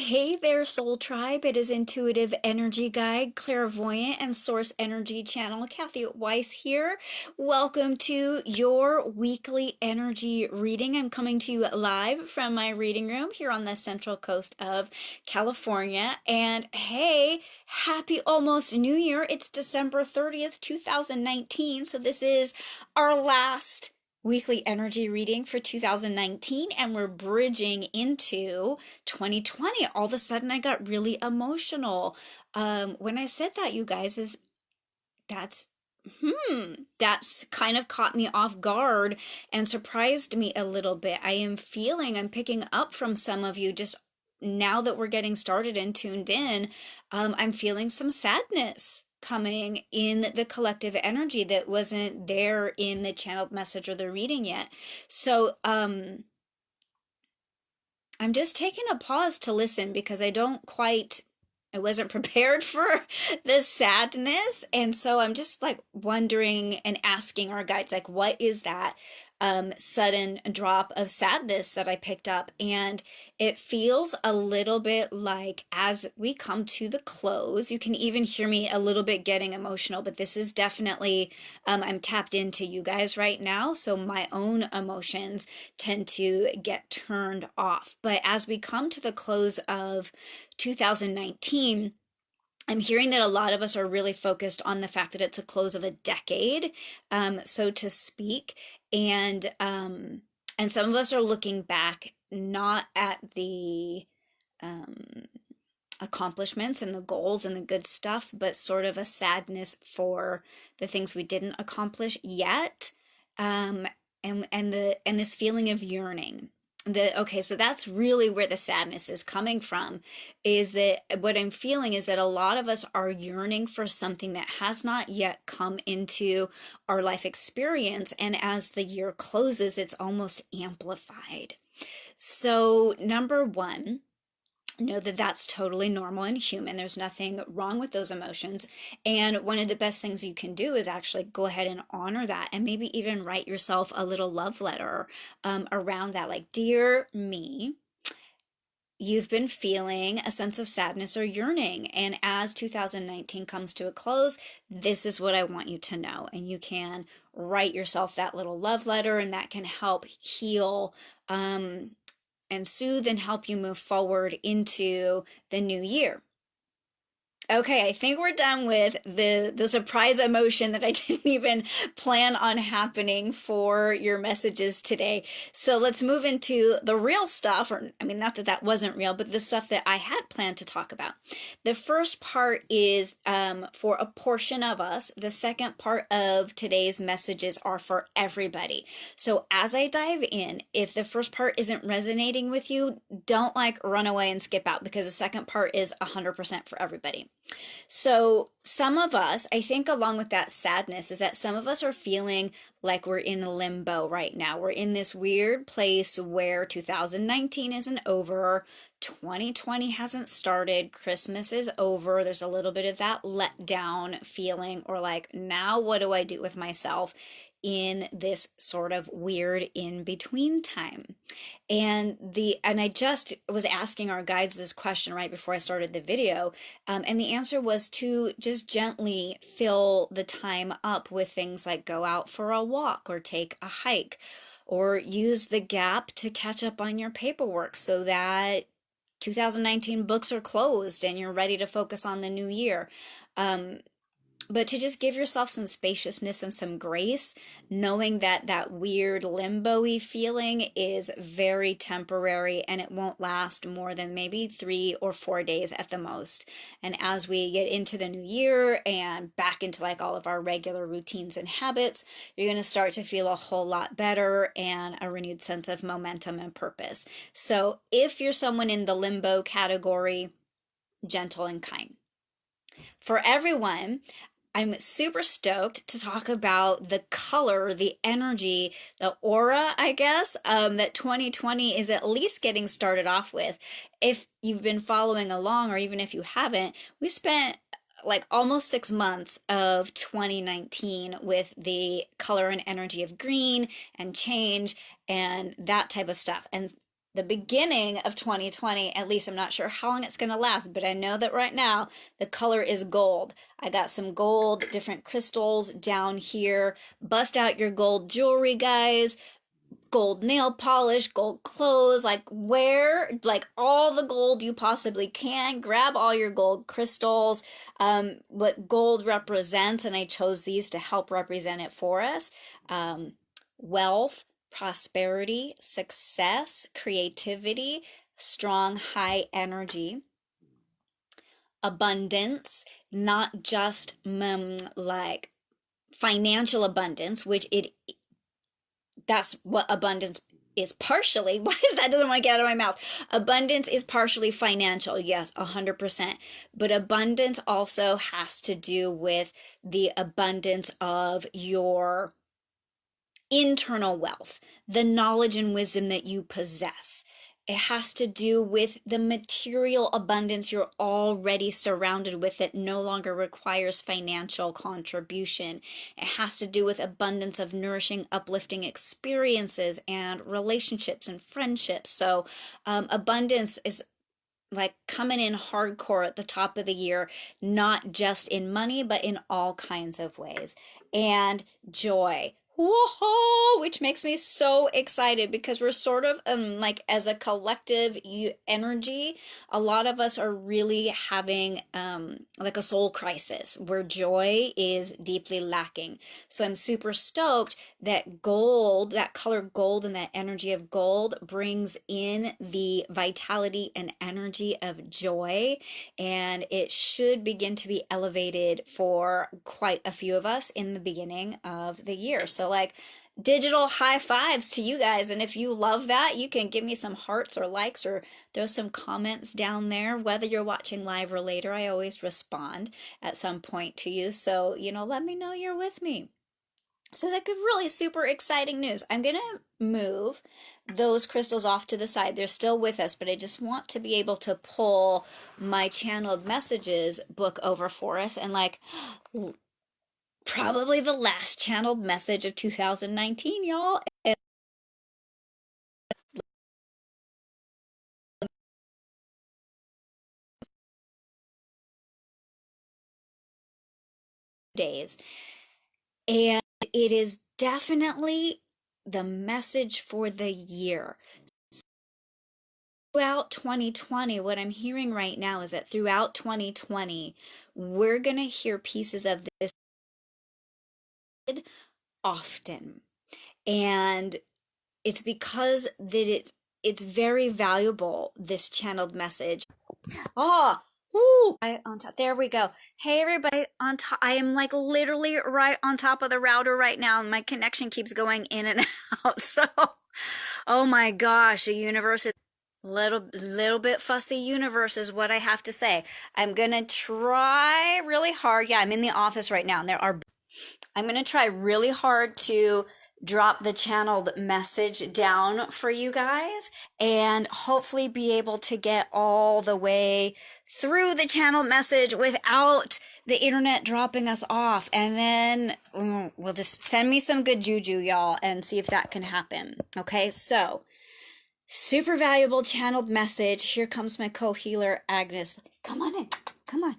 Hey there, Soul Tribe. It is Intuitive Energy Guide, Clairvoyant, and Source Energy Channel. Kathy Weiss here. Welcome to your weekly energy reading. I'm coming to you live from my reading room here on the central coast of California. And hey, happy almost New Year. It's December 30th, 2019. So this is our last weekly energy reading for 2019, and we're bridging into 2020. All of a sudden I got really emotional when I said that, you guys. That's that's kind of caught me off guard and surprised me a little bit. I'm picking up from some of you just now that we're getting started and tuned in. I'm feeling some sadness coming in the collective energy that wasn't there in the channeled message or the reading yet. So I'm just taking a pause to listen because I wasn't prepared for the sadness. And so I'm just like wondering and asking our guides, like, what is that sudden drop of sadness that I picked up? And it feels a little bit like as we come to the close, you can even hear me a little bit getting emotional, but this is definitely, I'm tapped into you guys right now. So my own emotions tend to get turned off. But as we come to the close of 2019, I'm hearing that a lot of us are really focused on the fact that it's a close of a decade, so to speak, and some of us are looking back not at the um, accomplishments and the goals and the good stuff, but sort of a sadness for the things we didn't accomplish yet, um, and this feeling of yearning. Okay, so that's really where the sadness is coming from, is that what I'm feeling is that a lot of us are yearning for something that has not yet come into our life experience, and as the year closes, it's almost amplified. So number one, know that that's totally normal and human. There's nothing wrong with those emotions. And one of the best things you can do is actually go ahead and honor that, and maybe even write yourself a little love letter around that. Like, dear me, you've been feeling a sense of sadness or yearning. And as 2019 comes to a close, this is what I want you to know. And you can write yourself that little love letter, and that can help heal and soothe and help you move forward into the new year. Okay, I think we're done with the surprise emotion that I didn't even plan on happening for your messages today. So let's move into the real stuff, or I mean, not that that wasn't real, but the stuff that I had planned to talk about. The first part is for a portion of us. The second part of today's messages are for everybody. So as I dive in, if the first part isn't resonating with you, don't like run away and skip out, because the second part is 100% for everybody. So some of us, I think along with that sadness, is that some of us are feeling like we're in limbo right now. We're in this weird place where 2019 isn't over, 2020 hasn't started, Christmas is over. There's a little bit of that letdown feeling, or like, now what do I do with myself in this sort of weird in-between time? And I just was asking our guides this question right before I started the video, and the answer was to just gently fill the time up with things like go out for a walk or take a hike, or use the gap to catch up on your paperwork so that 2019 books are closed and you're ready to focus on the new year. But to just give yourself some spaciousness and some grace, knowing that that weird limbo-y feeling is very temporary, and it won't last more than maybe 3 or 4 days at the most. And as we get into the new year and back into like all of our regular routines and habits, you're going to start to feel a whole lot better and a renewed sense of momentum and purpose. So if you're someone in the limbo category, gentle and kind. For everyone, I'm super stoked to talk about the color, the energy, the aura, I guess, that 2020 is at least getting started off with. If you've been following along, or even if you haven't, we spent like almost 6 months of 2019 with the color and energy of green and change and that type of stuff. And the beginning of 2020, at least. I'm not sure how long it's going to last, but I know that right now the color is gold. I got some gold, different crystals down here. Bust out your gold jewelry, guys. Gold nail polish, gold clothes, like wear like all the gold you possibly can. Grab all your gold crystals, what gold represents, and I chose these to help represent it for us. Wealth, prosperity, success, creativity, strong, high energy, abundance, not just like financial abundance, which it that's what abundance is partially. Why is that? Doesn't want to get out of my mouth. Abundance is partially financial. Yes, 100%. But abundance also has to do with the abundance of your internal wealth, the knowledge and wisdom that you possess. It has to do with the material abundance you're already surrounded with that no longer requires financial contribution. It has to do with abundance of nourishing, uplifting experiences and relationships and friendships. So, abundance is like coming in hardcore at the top of the year, not just in money, but in all kinds of ways. And joy. Whoa, which makes me so excited because we're sort of like as a collective energy, a lot of us are really having like a soul crisis where joy is deeply lacking. So I'm super stoked that gold, that color gold and that energy of gold brings in the vitality and energy of joy, and it should begin to be elevated for quite a few of us in the beginning of the year. So like digital high fives to you guys, and if you love that, you can give me some hearts or likes or throw some comments down there. Whether you're watching live or later, I always respond at some point to you, so let me know you're with me. So that could really super exciting news. I'm gonna move those crystals off to the side. They're still with us, but I just want to be able to pull my channeled messages book over for us, and like probably the last channeled message of 2019, y'all. And days. And it is definitely the message for the year. Throughout 2020, what I'm hearing right now is that throughout 2020, we're going to hear pieces of this often. And it's because that it's very valuable, this channeled message. Oh, woo! Right on top. There we go. Hey, everybody on top. I am like literally right on top of the router right now, and my connection keeps going in and out. So, oh my gosh, the universe is little bit fussy universe is what I have to say. I'm gonna try really hard. Yeah, I'm in the office right now, and I'm gonna try really hard to drop the channeled message down for you guys and hopefully be able to get all the way through the channeled message without the internet dropping us off. And then we'll just send me some good juju, y'all, and see if that can happen. Okay, so super valuable channeled message. Here comes my co-healer, Agnes. Come on in. Come on.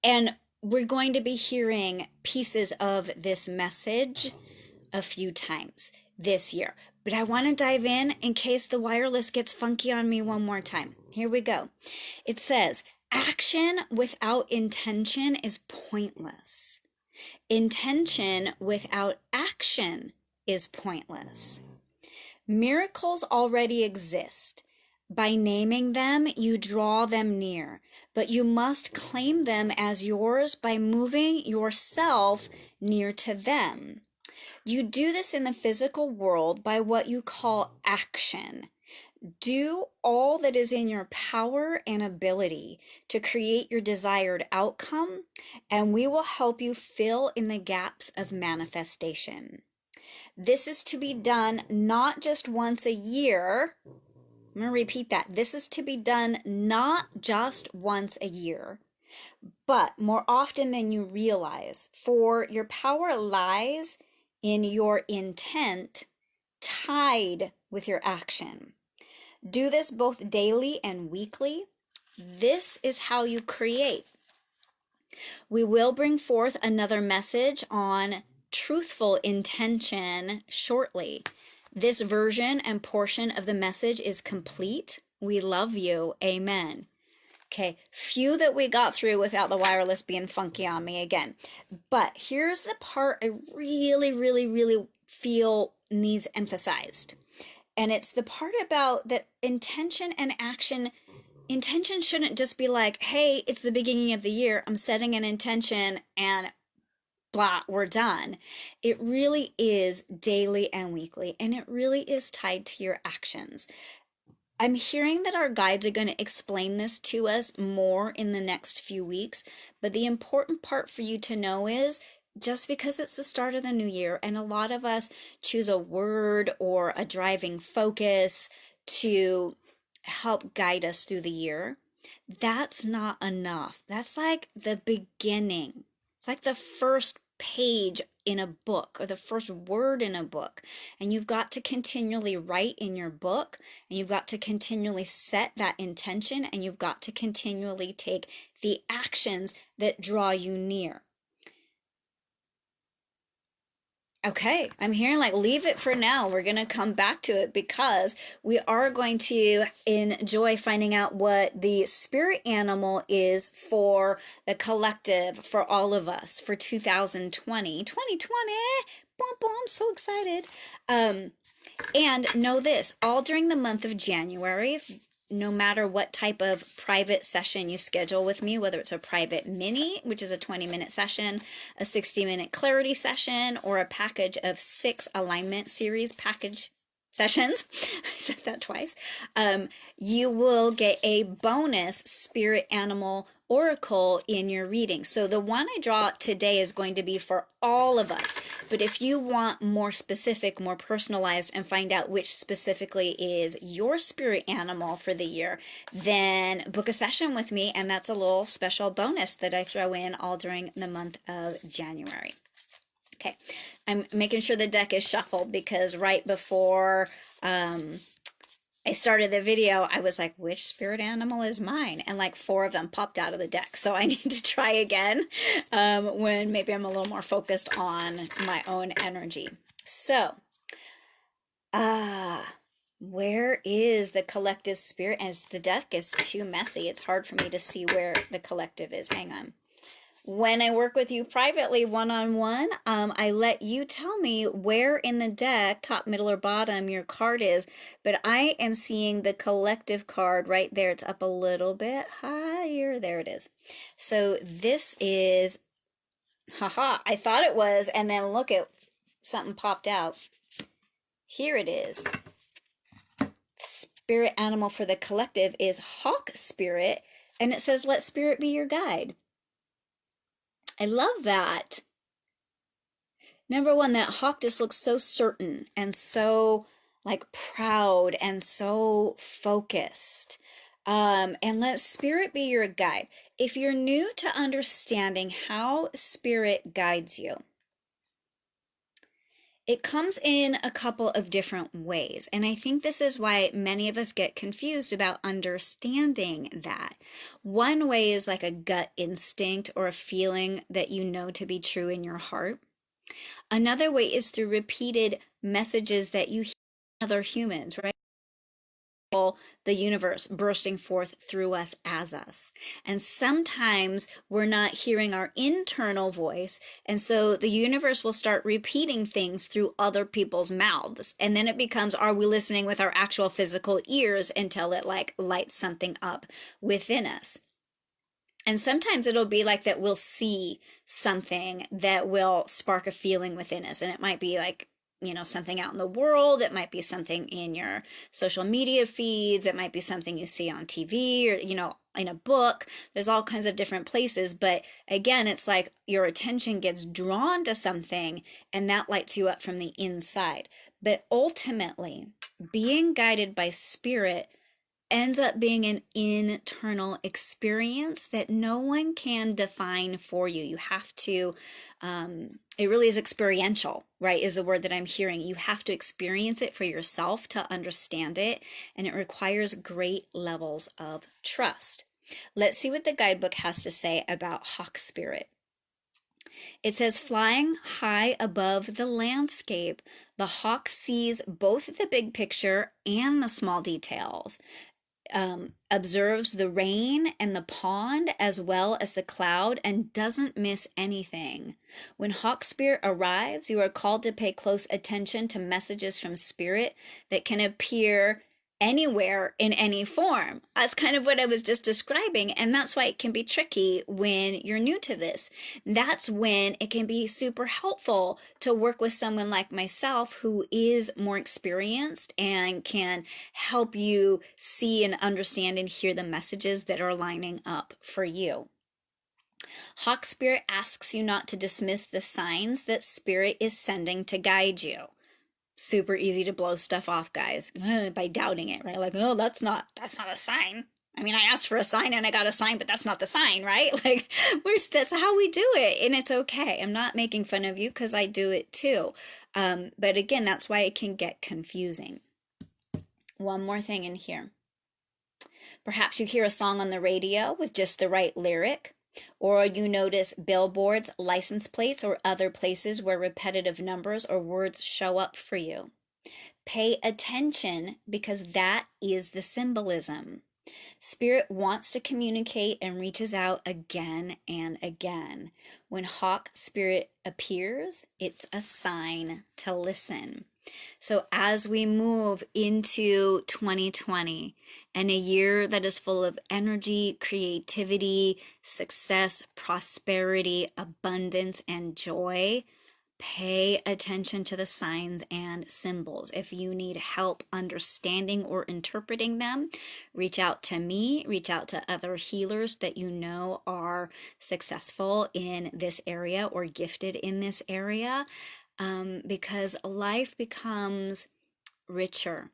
And we're going to be hearing pieces of this message a few times this year. But I want to dive in case the wireless gets funky on me one more time. Here we go. It says, action without intention is pointless. Intention without action is pointless. Miracles already exist. By naming them, you draw them near, but you must claim them as yours by moving yourself near to them. You do this in the physical world by what you call action. Do all that is in your power and ability to create your desired outcome, and we will help you fill in the gaps of manifestation. This is to be done not just once a year. I'm going to repeat that. This is to be done not just once a year, but more often than you realize, for your power lies in your intent tied with your action. Do this both daily and weekly. This is how you create. We will bring forth another message on truthful intention shortly. This version and portion of the message is complete. We love you. Amen. Okay, few that we got through without the wireless being funky on me again. But here's the part I really feel needs emphasized. And it's the part about that intention and action. Intention shouldn't just be like, hey, it's the beginning of the year, I'm setting an intention and blah, we're done. It really is daily and weekly, and it really is tied to your actions. I'm hearing that our guides are going to explain this to us more in the next few weeks, but the important part for you to know is just because it's the start of the new year and a lot of us choose a word or a driving focus to help guide us through the year, that's not enough. That's like the beginning. It's like the first page in a book or the first word in a book. And you've got to continually write in your book, and you've got to continually set that intention, and you've got to continually take the actions that draw you near. Okay, I'm hearing like leave it for now. We're going to come back to it because we are going to enjoy finding out what the spirit animal is for the collective, for all of us, for 2020. 2020! I'm so excited. And know this, all during the month of January, no matter what type of private session you schedule with me, whether it's a private mini, which is a 20-minute session, a 60-minute clarity session, or a package of 6 alignment series package sessions, I said that twice, you will get a bonus spirit animal oracle in your reading. So the one I draw today is going to be for all of us. But if you want more specific, more personalized, and find out which specifically is your spirit animal for the year, then book a session with me, and that's a little special bonus that I throw in all during the month of January. Okay, I'm making sure the deck is shuffled because right before I started the video, I was like, which spirit animal is mine? And like 4 of them popped out of the deck. So I need to try again when maybe I'm a little more focused on my own energy. So, where is the collective spirit? And the deck is too messy. It's hard for me to see where the collective is. Hang on. When I work with you privately one-on-one, I let you tell me where in the deck, top, middle, or bottom, your card is, but I am seeing the collective card right there. It's up a little bit higher. There it is. So this is, haha, I thought it was, and then look at, something popped out. Here it is. Spirit animal for the collective is Hawk Spirit, and it says, let spirit be your guide. I love that. Number one, that hawk just looks so certain and so like proud and so focused. And let spirit be your guide. If you're new to understanding how spirit guides you, it comes in a couple of different ways. And I think this is why many of us get confused about understanding that. One way is like a gut instinct or a feeling that you know to be true in your heart. Another way is through repeated messages that you hear from other humans, right? The universe bursting forth through us as us. And sometimes we're not hearing our internal voice, and so the universe will start repeating things through other people's mouths. And then it becomes, are we listening with our actual physical ears until it like lights something up within us? And sometimes it'll be like that we'll see something that will spark a feeling within us, and it might be like, you know, something out in the world. It might be something in your social media feeds. It might be something you see on TV or, you know, in a book. There's all kinds of different places. But again, it's like your attention gets drawn to something and that lights you up from the inside. But ultimately, being guided by spirit ends up being an internal experience that no one can define for you. You have to it really is experiential, right? Is the word that I'm hearing. You have to experience it for yourself to understand it, and it requires great levels of trust. Let's see what the guidebook has to say about hawk spirit. It says, flying high above the landscape, the hawk sees both the big picture and the small details. Observes the rain and the pond as well as the cloud and doesn't miss anything. When hawk spirit arrives, you are called to pay close attention to messages from spirit that can appear anywhere in any form. That's kind of what I was just describing, and that's why it can be tricky when you're new to this. That's when it can be super helpful to work with someone like myself who is more experienced and can help you see and understand and hear the messages that are lining up for you. Hawk Spirit asks you not to dismiss the signs that Spirit is sending to guide you. Super easy to blow stuff off, guys, by doubting it, right? Like, oh, that's not a sign. I mean, I asked for a sign and I got a sign, but that's not the sign, right? Like, that's how we do it, and it's okay. I'm not making fun of you because I do it too. But again, that's why it can get confusing. One more thing in here. Perhaps you hear a song on the radio with just the right lyric, or you notice billboards, license plates, or other places where repetitive numbers or words show up for you. Pay attention because that is the symbolism. Spirit wants to communicate and reaches out again and again. When hawk spirit appears, it's a sign to listen. So as we move into 2020 and a year that is full of energy, creativity, success, prosperity, abundance, and joy, pay attention to the signs and symbols. If you need help understanding or interpreting them, reach out to me, reach out to other healers that you know are successful in this area or gifted in this area, because life becomes richer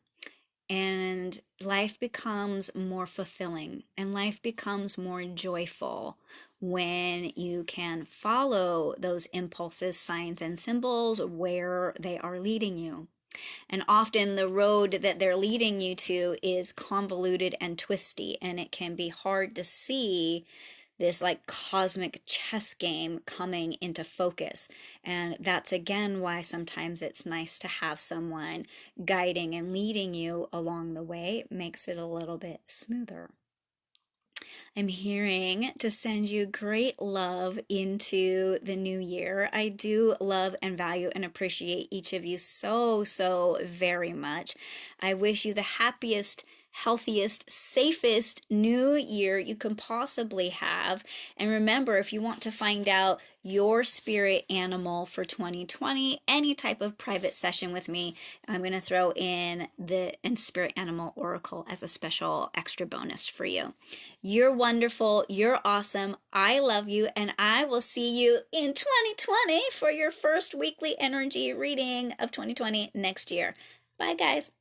and life becomes more fulfilling and life becomes more joyful when you can follow those impulses, signs, and symbols where they are leading you. And often the road that they're leading you to is convoluted and twisty, and it can be hard to see this like cosmic chess game coming into focus. And that's again why sometimes it's nice to have someone guiding and leading you along the way. It makes it a little bit smoother. I'm hearing to send you great love into the new year. I do love and value and appreciate each of you so, so very much. I wish you the happiest, healthiest, safest new year you can possibly have. And remember, if you want to find out your spirit animal for 2020, any type of private session with me, I'm going to throw in the Spirit Animal Oracle as a special extra bonus for you. You're wonderful. You're awesome. I love you. And I will see you in 2020 for your first weekly energy reading of 2020 next year. Bye, guys.